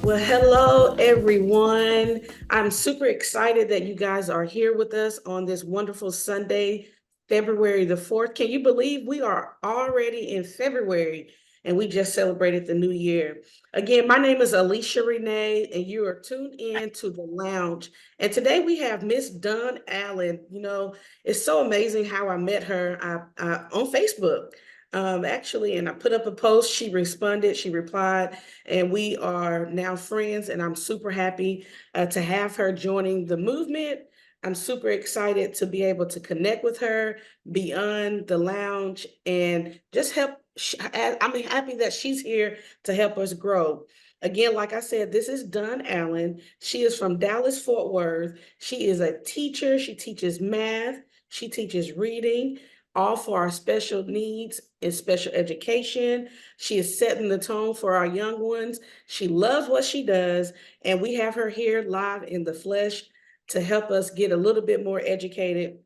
Well, hello, everyone. I'm super excited that you guys are here with us on this wonderful Sunday, February the 4th. Can you believe we are already in February and we just celebrated the new year? Again, my name is Alisha Renae, and you are tuned in to the lounge. And today we have Miss Dunn Allen. It's so amazing how I met her on Facebook. Actually, and I put up a post, she responded, she replied, and we are now friends, and I'm super happy to have her joining the movement. I'm super excited to be able to connect with her beyond the lounge and just help. I'm happy that she's here to help us grow. Again, like I said, this is Dunn Allen. She is from Dallas, Fort Worth. She is a teacher. She teaches math. She teaches reading, all for our special needs and special education. She is setting the tone for our young ones. She loves what she does, and we have her here live in the flesh to help us get a little bit more educated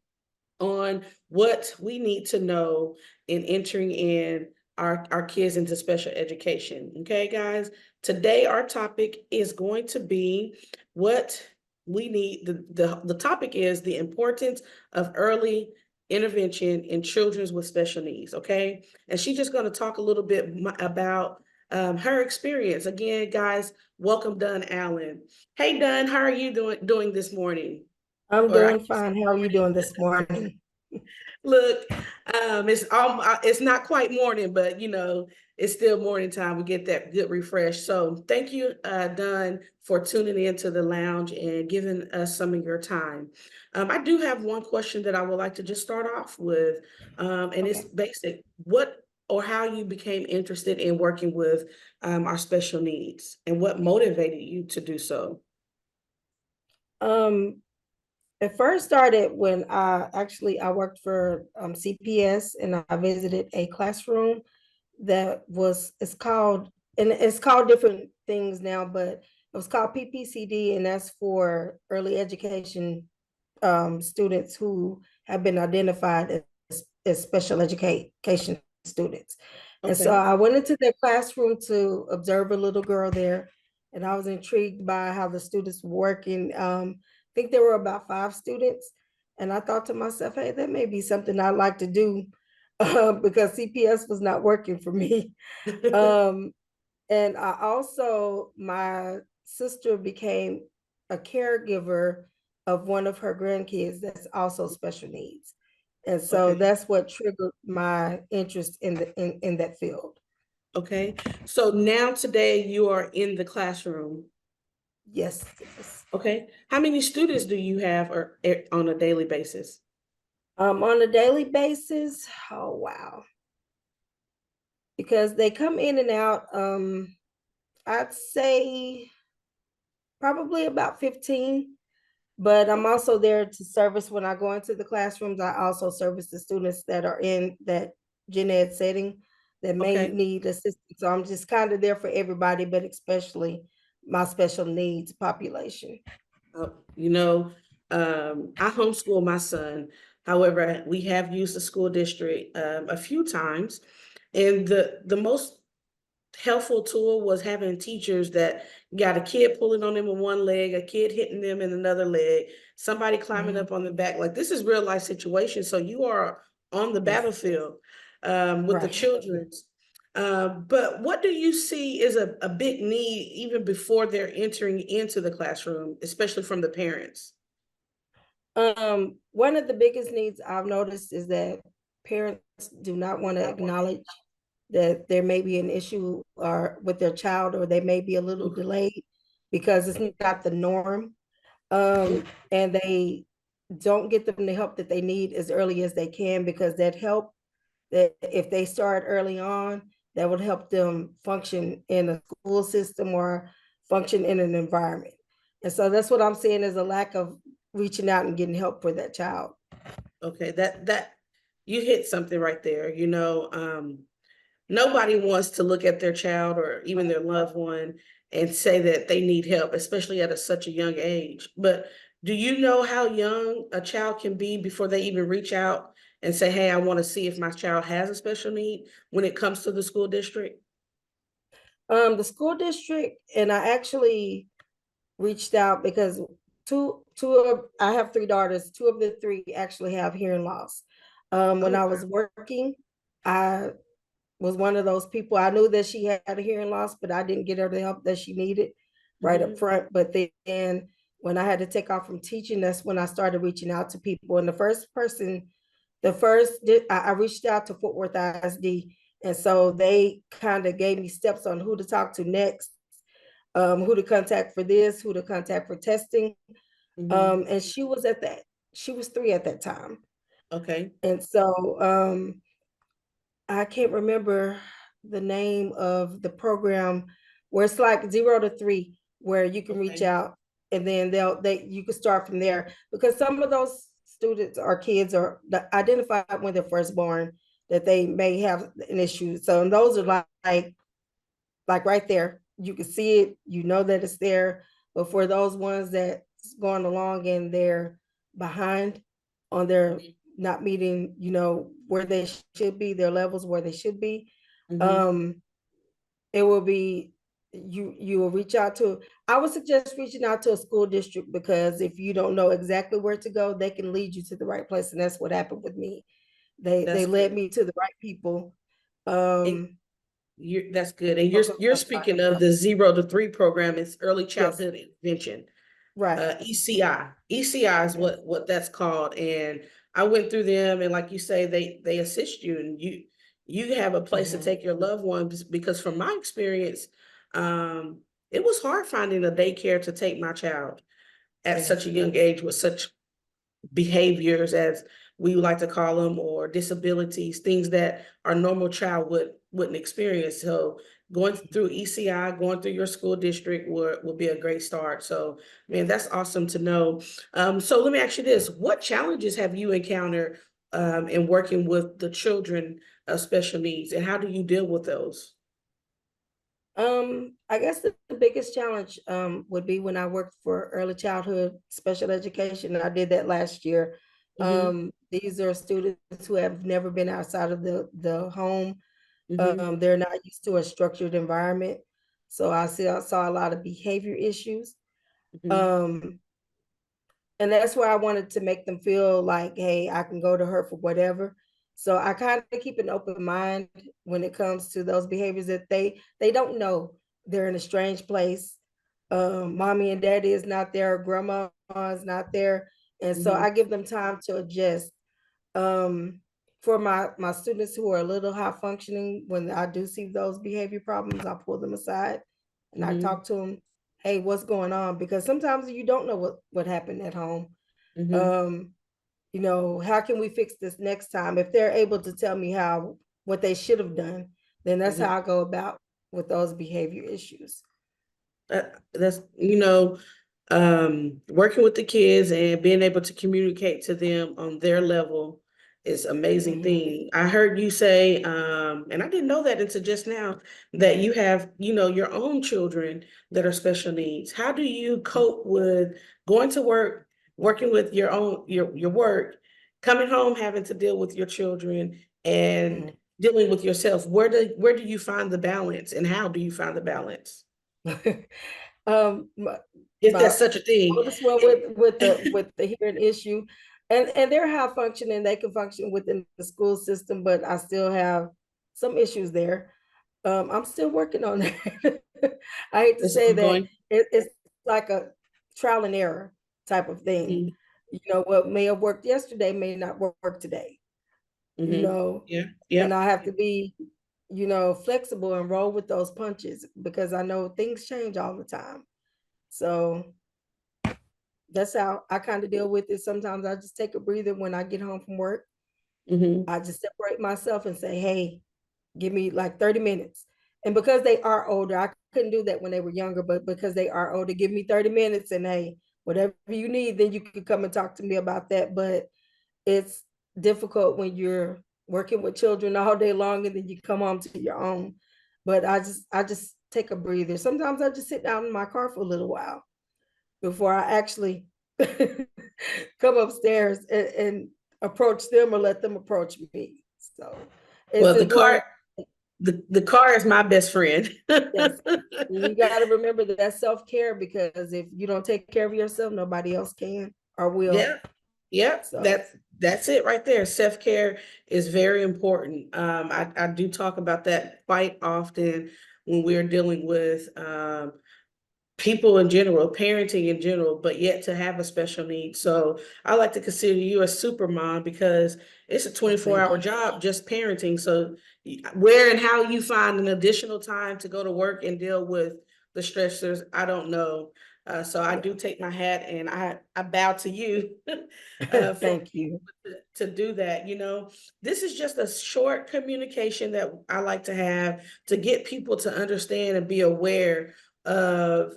on what we need to know in entering in our kids into special education. Okay, guys, today our topic is going to be what we need. The topic is the importance of early intervention in children with special needs. Okay, and she's just going to talk a little bit about her experience. Again, guys, welcome Dunn Allen. Hey Dunn, how are you doing this morning? I'm Or doing fine. How are you doing this morning? look, it's not quite morning, but it's still morning time. We get that good refresh. So thank you, Dunn, for tuning into the lounge and giving us some of your time. I do have one question that I would like to just start off with, and it's Okay. basic. What or how you became interested in working with our special needs, and what motivated you to do so? Um, it first started when I worked for CPS, and I visited a classroom that was it's called different things now, but it was called PPCD, and that's for early education students who have been identified as special education students. And so Okay. I went into their classroom to observe a little girl there, and I was intrigued by how the students were working. I think there were about 5 students, and I thought to myself, hey, that may be something I'd like to do because CPS was not working for me. Um, and my sister became a caregiver of one of her grandkids that's also special needs. And so Okay. that's what triggered my interest in that field. Okay. So now today you are in the classroom. Yes, yes. Okay. How many students do you have on a daily basis? On a daily basis, oh wow. Because they come in and out, I'd say probably about 15. But I'm Okay. also there to service when I go into the classrooms. I also service the students that are in that gen ed setting that may Okay. need assistance. So I'm just kind of there for everybody, but especially my special needs population. Uh, you know, I homeschool my son. However, we have used the school district a few times, and the most helpful tool was having teachers that got a kid pulling on them in one leg, a kid hitting them in another leg, somebody climbing Mhm. up on the back. Like, this is real life situation. So you are on the Yes, battlefield with the right. children. But what do you see is a big need even before they're entering into the classroom, especially from the parents? One of the biggest needs I've noticed is that parents do not want to acknowledge that there may be an issue or with their child, or they may be a little Oof, delayed because it's not the norm. oof. And they don't get them the help that they need as early as they can, because that help, that if they start early on, that would help them function in a school system or function in an environment. And so that's what I'm seeing, is a lack of reaching out and getting help for that child. Okay, that you hit something right there. Nobody wants to look at their child or even their loved one and say that they need help, especially at such a young age. But do you know how young a child can be before they even reach out and say, hey, I want to see if my child has a special need when it comes to the school district? The school district, and I actually reached out because I have three daughters. Two of the three actually have hearing loss. When Oh, I wow. was working, I was one of those people. I knew that she had a hearing loss, but I didn't get her the help that she needed right up Mhm. front. But then when I had to take off from teaching, that's when I started reaching out to people. And I reached out to Fort Worth ISD. And so they kind of gave me steps on who to talk to next, who to contact for this, who to contact for testing. Mhm. And she was three at that time. Okay. And so I can't remember the name of the program where it's like 0 to 3, where you can reach Okay. out and then you can start from there, because some of those students or kids are identified when they're first born that they may have an issue. So and those are like right there. You can see it, you know that it's there. But for those ones that's going along and they're behind on their Mhm. not meeting, where they should be, their levels where they should be, Mhm. um, it will be you will reach out to I would suggest reaching out to a school district, because if you don't know exactly where to go, they can lead you to the right place. And that's what happened with me. They That's led good. me to the right people. And Um, that's good. And okay, you're I'm sorry. speaking of the 0 to 3 program. It's early Yes, childhood intervention. right. ECI. ECI is Okay. what that's called. And I went through them, and like you say, they assist you, and you have a place to Mhm. take your loved ones, because from my experience, um, it was hard finding a daycare to take my child at such a Yes. young age with such behaviors, as we like to call them, or disabilities, things that our normal child wouldn't experience. So going through ECI, going through your school district would be a great start. So man, that's awesome to know. So let me ask you this: what challenges have you encountered in working with the children of special needs, and how do you deal with those? I guess the biggest challenge would be when I worked for early childhood special education. I did that last year. Mm-hmm. These are students who have never been outside of the home. Mm-hmm. They're not used to a structured environment. So I saw a lot of behavior issues. Mm-hmm. Um, and that's where I wanted to make them feel like, hey, I can go to her for whatever. So I kind of keep an open mind when it comes to those behaviors that they don't know they're in a strange place. Mommy and daddy is not there, grandma is not there, and so Mm-hmm. I give them time to adjust. Um, for my students who are a little high functioning, when I do see those behavior problems, I pull them aside and I Mm-hmm. talk to them. Hey, what's going on? Because sometimes you don't know what happened at home. Mm-hmm. Um, how can we fix this next time? If they're able to tell me what they should have done, then that's Mm-hmm. how I go about with those behavior issues. That's working with the kids and being able to communicate to them on their level is amazing Mhm. thing. I heard you say, and I didn't know that until just now, that you have, your own children that are special needs. How do you cope with going to work, working with your work, coming home, having to deal with your children, and Mhm. dealing with yourself? Where do you find the balance, and how do you find the balance? My, If my that's such a thing. oldest one with the hearing issue, and they're high functioning, they can function within the school system, but I still have some issues there. I'm still working on that. I hate to It's say that ongoing. it's like a trial and error type of thing. Mhm, What may have worked yesterday may not work today, mhm. Yeah, and yep. I have to be, flexible and roll with those punches, because I know things change all the time. So that's how I kind of deal with it. Sometimes I just take a breather when I get home from work. Mhm, I just separate myself and say, hey, give me like 30 minutes. And because they are older, I couldn't do that when they were younger, but because they are older, give me 30 minutes and hey, whatever you need, then you can come and talk to me about that. But it's difficult when you're working with children all day long and then you come home to your own. But I just take a breather. Sometimes I just sit down in my car for a little while before I actually come upstairs and approach them or let them approach me. So it's well, the car important. the car is my best friend. Yes. You got to remember that self-care, because if you don't take care of yourself, nobody else can or will. Yeah, yeah, So that's it right there. Self-care is very important. I do talk about that quite often when we're dealing with people in general, parenting in general, but yet to have a special need. So I like to consider you a super mom because it's a oh, thank 24-hour you. job just parenting. So where and how you find an additional time to go to work and deal with the stressors, I don't know. So I do Yeah. take my hat and I bow to you for Thank you. to do that. This is just a short communication that I like to have to get people to understand and be aware of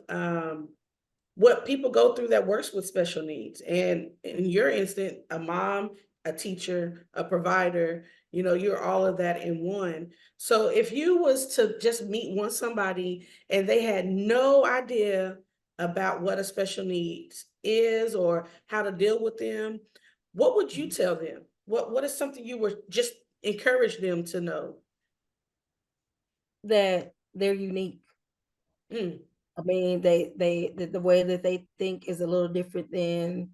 what people go through that works with special needs. And in your instant, a mom, a teacher, a provider, you're all of that in one. So if you was to just meet one somebody and they had no idea about what a special needs is or how to deal with them, what would you tell them? What is something you would just encourage them to know? That they're unique. Mm, I mean, the way that they think is a little different than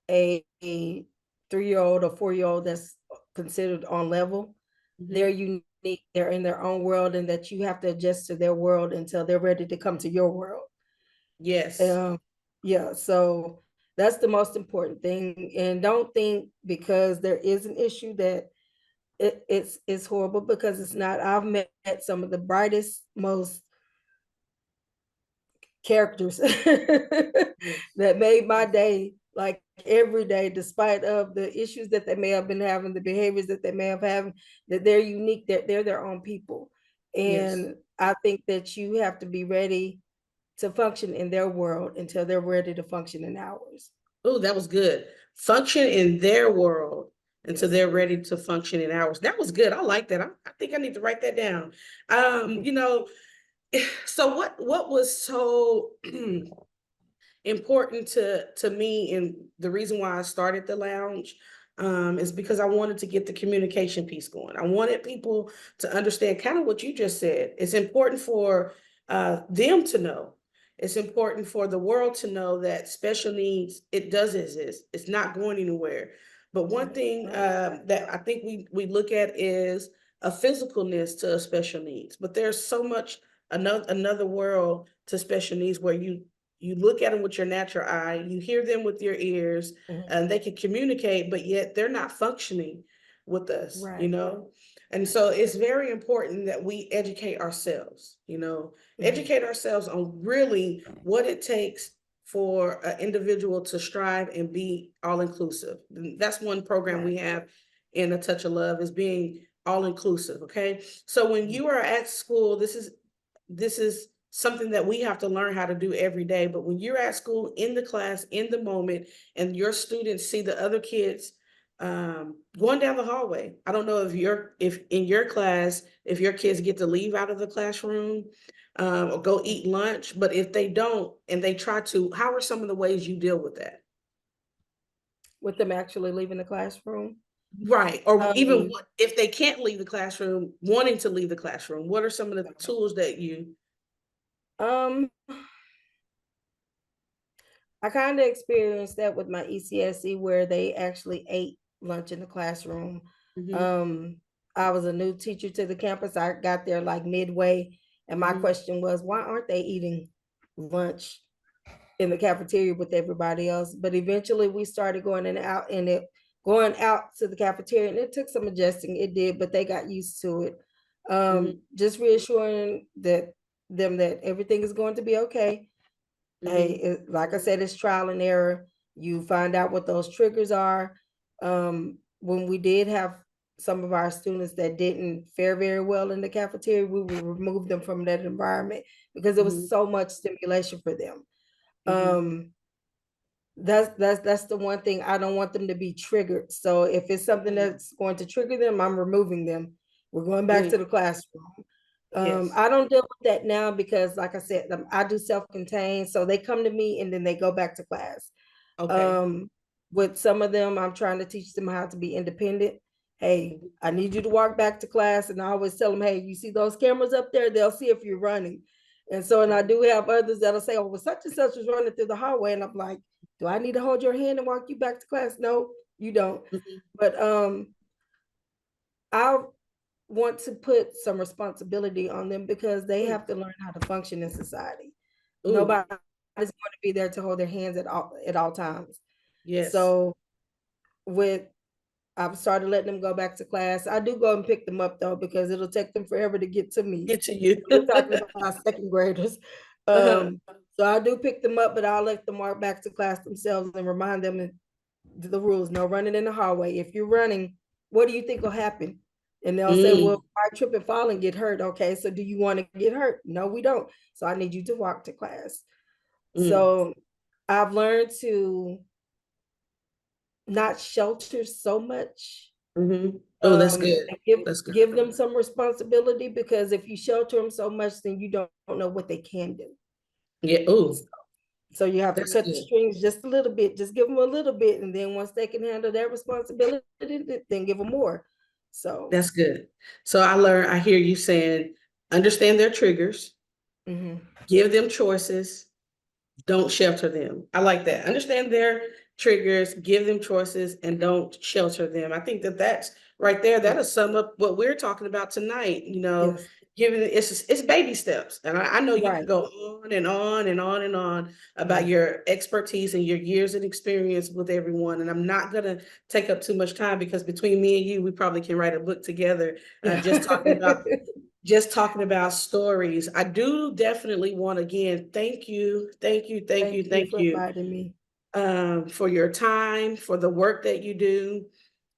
a 3-year-old or 4-year-old that's considered on level. They're mhm. unique. They're in their own world, and that you have to adjust to their world until they're ready to come to your world. Yes. Um, yeah, so that's the most important thing. And don't think because there is an issue that it's horrible, because it's not. I've met some of the brightest, most characters Yes. that made my Yes. day, like every day, despite of the issues that they may have been having, the behaviors that they may have had, that they're unique, that they're their own people. Yes. And I think that you have to be ready to function in their world until they're ready to function in ours. Oh, that was good. Function in their world until Yes. they're ready to function in ours. That was good. I like that. I think I need to write that down. Um, you know, so what was so important to me, and the reason why I started the lounge is because I wanted to get the communication piece going. I wanted people to understand kind of what you just said. It's important for them to know. It's important for the world to know that special needs, it does exist. It's not going anywhere. But one Right, thing right. that I think we look at is a physicalness to a special needs. But there's so much another world to special needs where you look at them with your natural eye, you hear them with your ears, Mhm. and they can communicate, but yet they're not functioning with us. Right. And so it's very important that we Mhm. educate ourselves on really what it takes for an individual to strive and be all inclusive. That's one program Right. we have in A Touch of Love, is being all inclusive. Okay. So when Mhm. you are at school, this is something that we have to learn how to do every day. But when you're at school, in the class, in the moment, and your students see the other kids going down the hallway, I don't know if in your class, if your kids get to leave out of the classroom or go eat lunch, but if they don't and they try to, how are some of the ways you deal with that? With them actually leaving the classroom. Right. Or even Um, if they can't leave the classroom, wanting to leave the classroom, what are some of the tools that you? um, I kind of experienced that with my ECSE, where they actually ate lunch in the classroom. Mhm, Um, I was a new teacher to the campus. I got there like midway, and my mhm, question was, why aren't they eating lunch in the cafeteria with everybody else? But eventually we started going in and out, and it going out to the cafeteria, and it took some adjusting. It did, but they got used to it. mhm, Just reassuring that them that everything is going to be okay. Hey, mhm, like I said, it's trial and error. You find out what those triggers are. When we did have some of our students that didn't fare very well in the cafeteria, we would remove them from that environment because there was mhm, so much stimulation for them. mhm, Um, that's the one thing. I don't want them to be triggered. So if it's something mhm. that's going to trigger them, I'm removing them. We're going back to Mm, the classroom. yes. I don't deal with that now because, like I said, I do self-contained. So they come to me and then they go back to class. Okay. Um, with some of them, I'm trying to teach them how to be independent. hey, I need you to walk back to class. And I always tell them, hey, you see those cameras up there? They'll see if you're running. And so, and I do have others that'll say, oh, well, such and such is running through the hallway. And I'm like, do I need to hold your hand and walk you back to class? No, you don't. Mhm. But I want to put some responsibility on them because they Ooh, have to learn how to function in society. ooh, Nobody's going to be there to hold their hands at all times. yes. So with I've started letting them go back to class. I do go and pick them up though, because it'll take them forever to get to me. Get to you. We're talking about second graders. Uh-huh. So I do pick them up, but I'll let them walk back to class themselves and remind them the rules. No running in the hallway. If you're running, what do you think will happen? And they'll say, well, Mm, I trip and fall and get hurt. Okay, so do you want to get hurt? No, we don't. So I need you to walk to class. mm, So I've learned to not shelter so much. mm-hmm. Oh, that's good. And give That's good. give them some responsibility, because if you shelter them so much, then you don't know what they can do. Yeah. Oh, So you have to that's cut the good. strings just a little bit, just give them a little bit, and then once they can handle their responsibility, then give them more. So That's good. So I hear you saying, understand their triggers, mhm. give them choices, don't shelter them. I like that. Understand their triggers, give them choices, and don't shelter them. I think that that's right there. Yeah. That'll sum up what we're talking about tonight. Yes. Giving it's baby steps, and I know you can Right. go on and on and on and on about Mhm. your expertise and your years and experience with everyone. And I'm not gonna take up too much time because between me and you, we probably can write a book together, just talking about stories. I do definitely want to again thank you, thank you, thank you, Thank you thank for you inviting me. for your time, for the work that you do,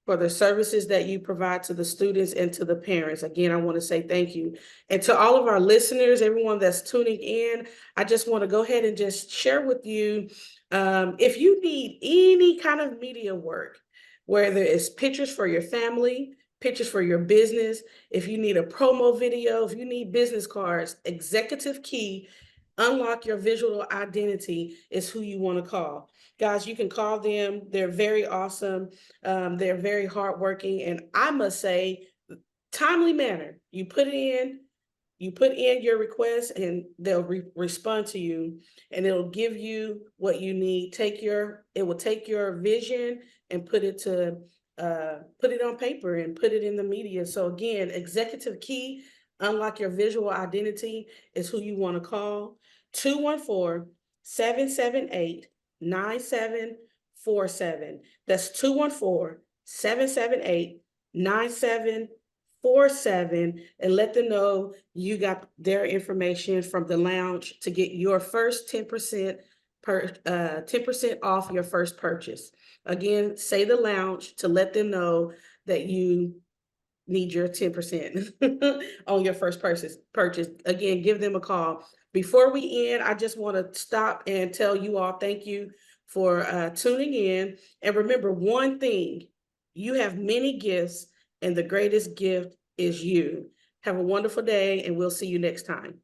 for the services that you provide to the students and to the parents. Again, I want to say thank you. And to all of our listeners, everyone that's tuning in, I just want to go ahead and just share with you if you need any kind of media work, whether it's pictures for your family, pictures for your business, if you need a promo video, if you need business cards, Executive Key, Unlock Your Visual Identity is who you want to call. Guys, you can call them. They're very awesome. They're very hardworking, and I must say, timely manner. You put in your request, and they'll respond to you, and it'll give you what you need. It will take your vision and put it on paper and put it in the media. So again, Executive Key, Unlock Your Visual Identity is who you want to call. 214-778-9747. That's 214-778-9747, and let them know you got their information from the lounge to get your first 10% 10% off your first purchase. Again, say the lounge to let them know that you need your 10% on your first purchase. Again, give them a call. Before we end, I just want to stop and tell you all thank you for tuning in. And remember one thing, you have many gifts, and the greatest gift is you. Have a wonderful day, and we'll see you next time.